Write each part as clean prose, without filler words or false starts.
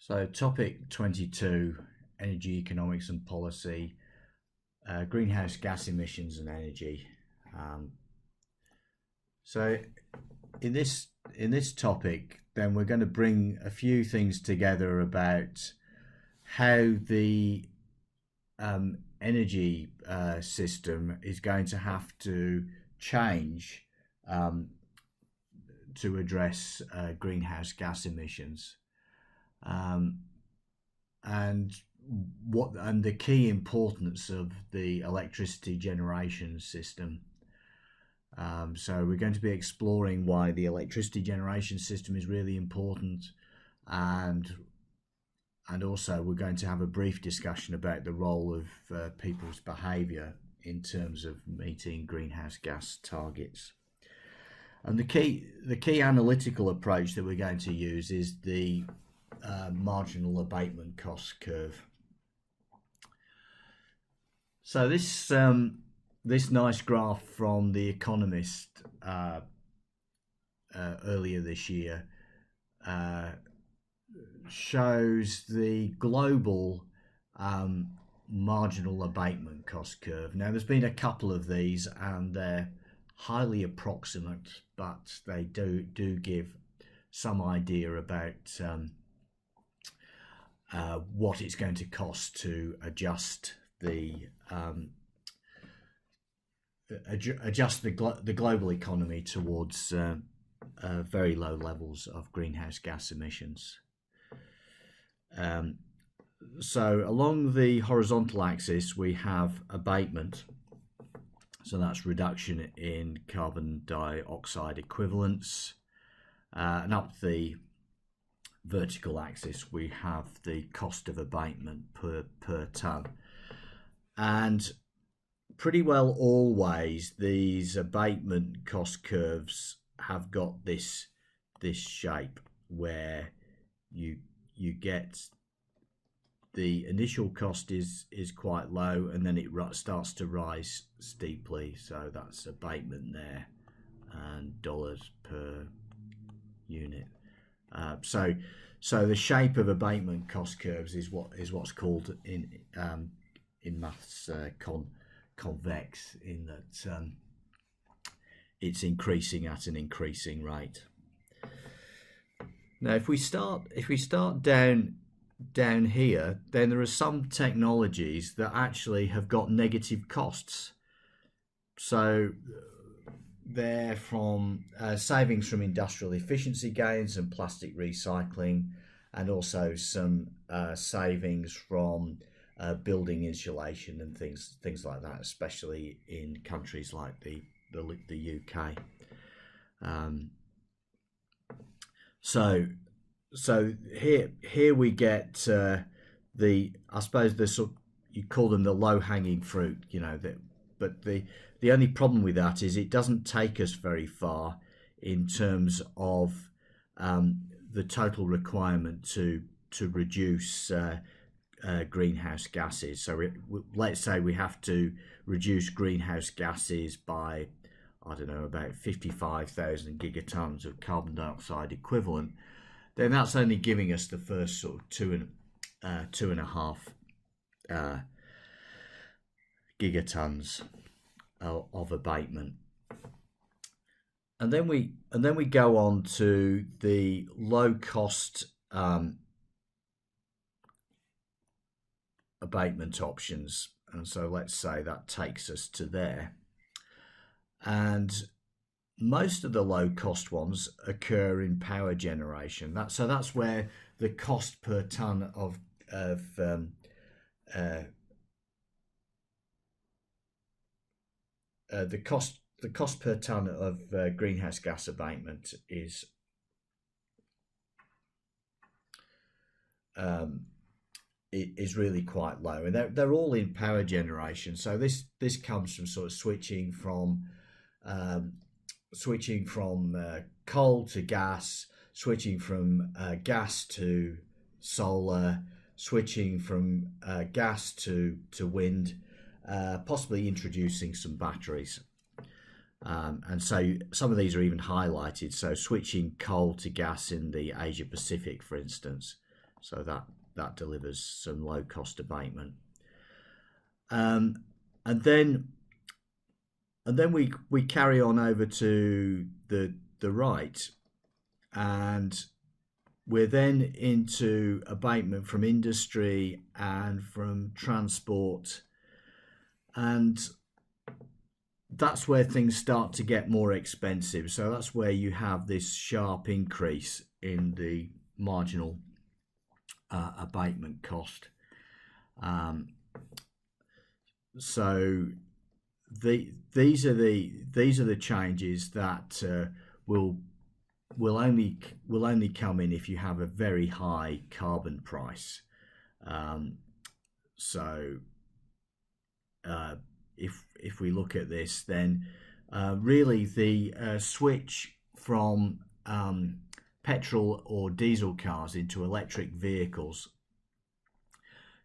So topic 22, energy economics and policy, greenhouse gas emissions and energy. So in this topic, then we're going to bring a few things together about how the energy system is going to have to change to address greenhouse gas emissions. And the key importance of the electricity generation system. So we're going to be exploring why the electricity generation system is really important, and also we're going to have a brief discussion about the role of people's behaviour in terms of meeting greenhouse gas targets. And the key analytical approach that we're going to use is the marginal abatement cost curve. So this nice graph from The Economist earlier this year shows the global marginal abatement cost curve. Now, there's been a couple of these, and they're highly approximate, but they do give some idea about what it's going to cost to adjust the global economy towards very low levels of greenhouse gas emissions. So along the horizontal axis we have abatement, so that's reduction in carbon dioxide equivalents, and up the vertical axis we have the cost of abatement per tonne. And pretty well always these abatement cost curves have got this shape where you get the initial cost is quite low, and then it starts to rise steeply. So that's abatement there, and dollars per unit. So the shape of abatement cost curves is what's called in maths convex, in that it's increasing at an increasing rate. Now, if we start down here, then there are some technologies that actually have got negative costs. So they're from savings from industrial efficiency gains and plastic recycling, and also some savings from building insulation and things like that, especially in countries like the UK. So here we get I suppose the sort, you call them the low-hanging fruit, but the only problem with that is it doesn't take us very far in terms of the total requirement to reduce greenhouse gases. So let's say we have to reduce greenhouse gases by, I don't know, about 55,000 gigatons of carbon dioxide equivalent. Then that's only giving us the first sort of two and a half gigatons of abatement. And then we go on to the low cost abatement options, and so let's say that takes us to there. And most of the low cost ones occur in power generation. That's where the cost per tonne of the cost per tonne of greenhouse gas abatement is really quite low, and they're all in power generation. So this comes from sort of switching from coal to gas, switching from gas to solar, switching from gas to wind, possibly introducing some batteries. And so some of these are even highlighted. So switching coal to gas in the Asia Pacific, for instance, So that delivers some low cost abatement. And then we carry on over to the right, and we're then into abatement from industry and from transport, and that's where things start to get more expensive. So that's where you have this sharp increase in the marginal abatement cost. So these are the changes that will only come in if you have a very high carbon price. If we look at this, then really the switch from petrol or diesel cars into electric vehicles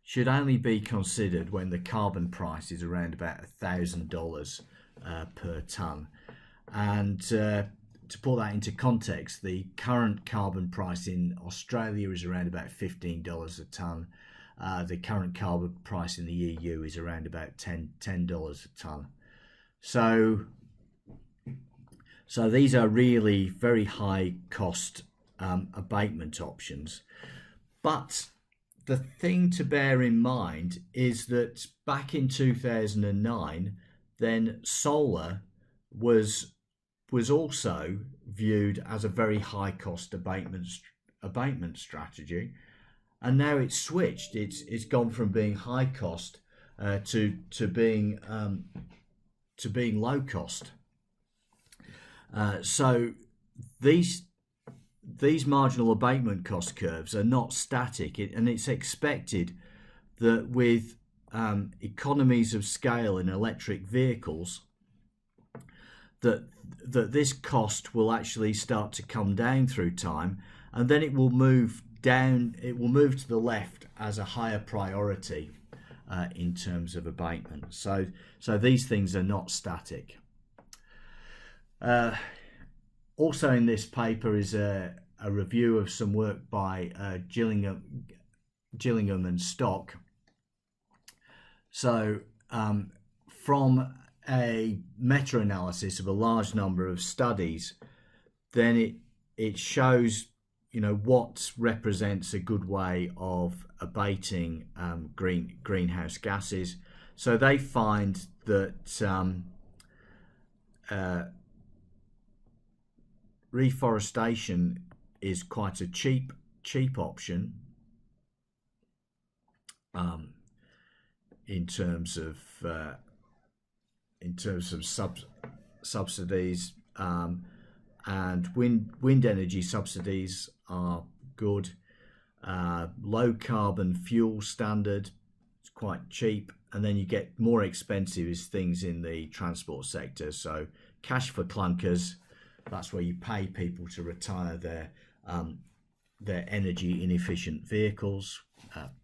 should only be considered when the carbon price is around about $1,000 per tonne. And to put that into context, the current carbon price in Australia is around about $15 a tonne. The current carbon price in the EU is around about $10 a tonne. So these are really very high cost abatement options. But the thing to bear in mind is that back in 2009, then solar was also viewed as a very high cost abatement strategy, and now it's switched. It's gone from being high cost to being low cost. So these marginal abatement cost curves are not static, and it's expected that with economies of scale in electric vehicles, that this cost will actually start to come down through time, and then it will move down. It will move to the left as a higher priority in terms of abatement. So these things are not static. Also in this paper is a review of some work by Gillingham and Stock. So from a meta-analysis of a large number of studies, then it shows, you know, what represents a good way of abating greenhouse gases. So they find that reforestation is quite a cheap option in terms of subsidies, and wind energy subsidies are good. Low carbon fuel standard, it's quite cheap, and then you get more expensive is things in the transport sector. So cash for clunkers, that's where you pay people to retire their energy inefficient vehicles,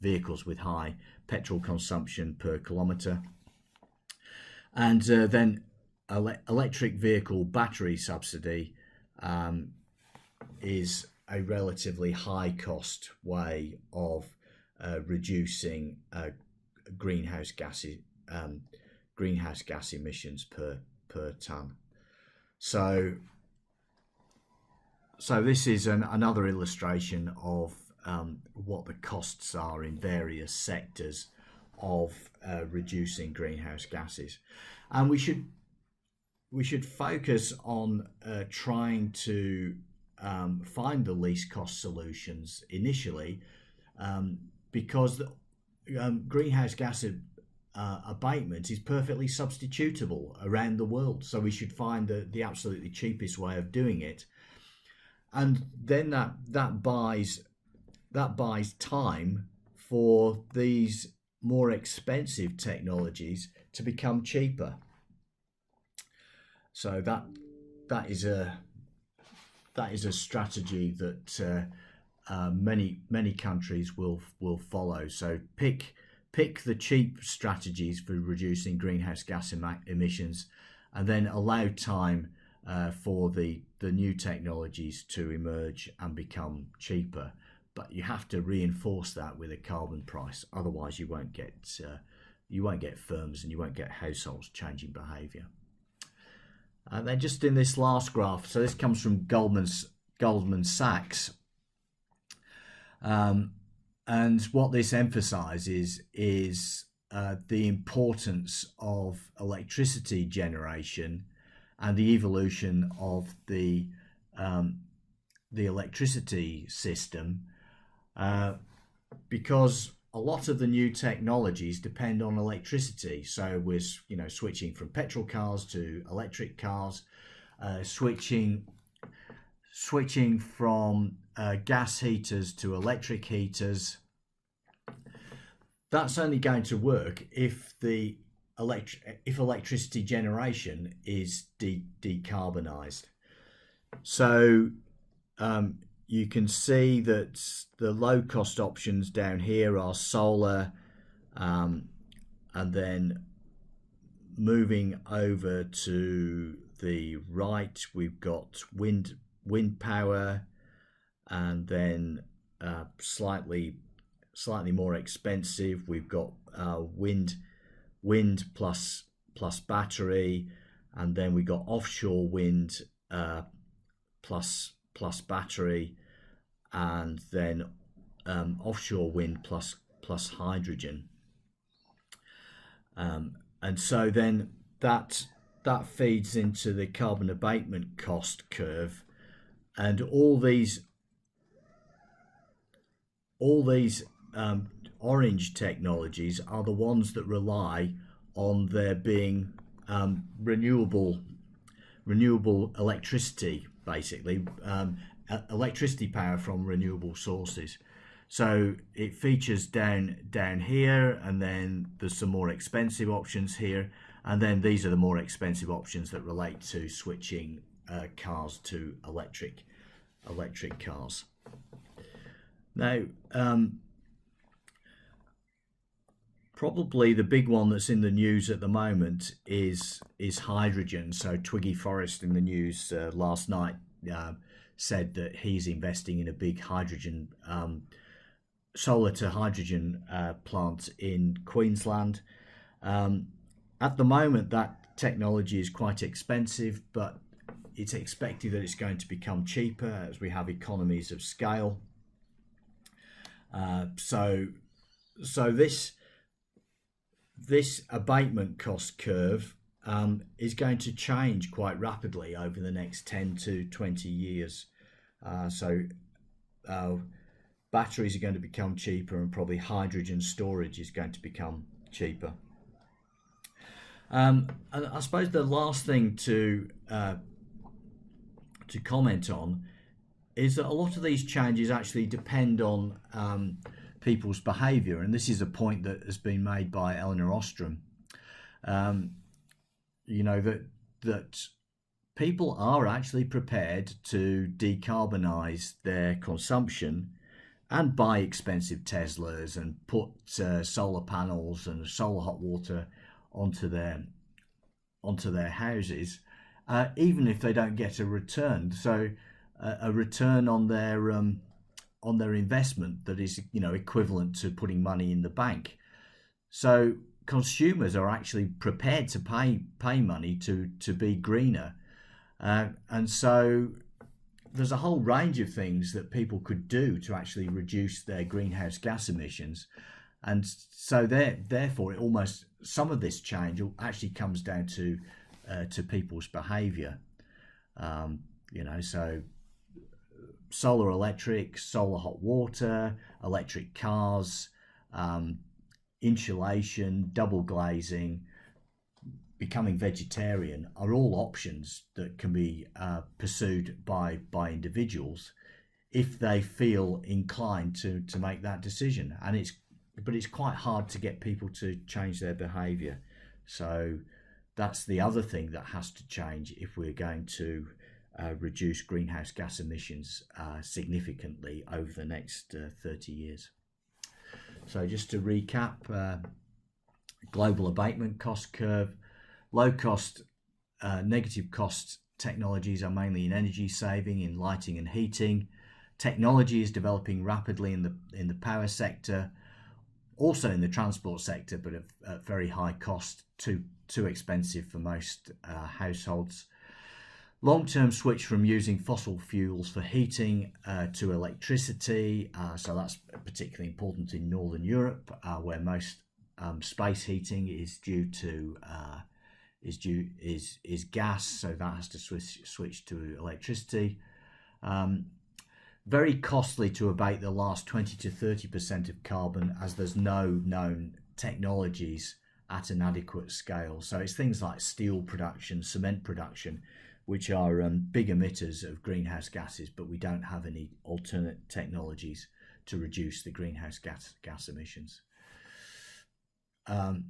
vehicles with high petrol consumption per kilometre. And then electric vehicle battery subsidy is a relatively high cost way of reducing greenhouse gas emissions per tonne. So this is another illustration of what the costs are in various sectors of reducing greenhouse gases, and we should focus on trying to find the least cost solutions initially, because greenhouse gas abatement is perfectly substitutable around the world. So we should find the absolutely cheapest way of doing it, and then that buys time for these more expensive technologies to become cheaper. So that is a strategy that many countries will follow. So pick the cheap strategies for reducing greenhouse gas emissions, and then allow time for the new technologies to emerge and become cheaper. but you have to reinforce that with a carbon price. Otherwise, you won't get firms and you won't get households changing behaviour. And then just in this last graph, so this comes from Goldman Sachs, and what this emphasises is the importance of electricity generation and the evolution of the electricity system, because a lot of the new technologies depend on electricity. So we're switching from petrol cars to electric cars, switching from gas heaters to electric heaters. That's only going to work if electricity generation is decarbonised. So you can see that the low cost options down here are solar, and then moving over to the right we've got wind power, and then slightly more expensive we've got wind plus battery, and then we've got offshore wind plus battery, and then offshore wind plus hydrogen, and so then that feeds into the carbon abatement cost curve, and all these orange technologies are the ones that rely on there being renewable electricity, basically electricity power from renewable sources. So it features down here, and then there's some more expensive options here, and then these are the more expensive options that relate to switching cars to electric cars. Now, probably the big one that's in the news at the moment is hydrogen. So Twiggy Forrest in the news last night said that he's investing in a big hydrogen solar to hydrogen plant in Queensland. At the moment, that technology is quite expensive, but it's expected that it's going to become cheaper as we have economies of scale. So this abatement cost curve is going to change quite rapidly over the next 10 to 20 years. Batteries are going to become cheaper, and probably hydrogen storage is going to become cheaper. And I suppose the last thing to comment on is that a lot of these changes actually depend on people's behaviour, and this is a point that has been made by Eleanor Ostrom. That people are actually prepared to decarbonise their consumption and buy expensive Teslas and put solar panels and solar hot water onto their houses, even if they don't get a return. So a return on their investment that is equivalent to putting money in the bank. So consumers are actually prepared to pay money to be greener, and so there's a whole range of things that people could do to actually reduce their greenhouse gas emissions. And so therefore some of this change actually comes down to people's behaviour. So solar electric, solar hot water, electric cars, insulation, double glazing, becoming vegetarian are all options that can be pursued by individuals if they feel inclined to make that decision. But it's quite hard to get people to change their behaviour. So that's the other thing that has to change if we're going to reduce greenhouse gas emissions significantly over the next 30 years. So just to recap, global abatement cost curve, low cost, negative cost technologies are mainly in energy saving, in lighting and heating. Technology is developing rapidly in the power sector, also in the transport sector, but at very high cost, too expensive for most households. Long-term switch from using fossil fuels for heating to electricity, so that's particularly important in Northern Europe, where most space heating is due to is gas, so that has to switch to electricity. Very costly to abate the last 20 to 30% of carbon, as there's no known technologies at an adequate scale. So it's things like steel production, cement production, which are big emitters of greenhouse gases, but we don't have any alternate technologies to reduce the greenhouse gas emissions. And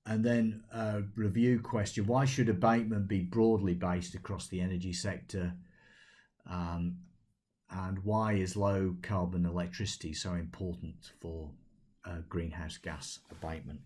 then a review question: why should abatement be broadly based across the energy sector? And why is low carbon electricity so important for greenhouse gas abatement?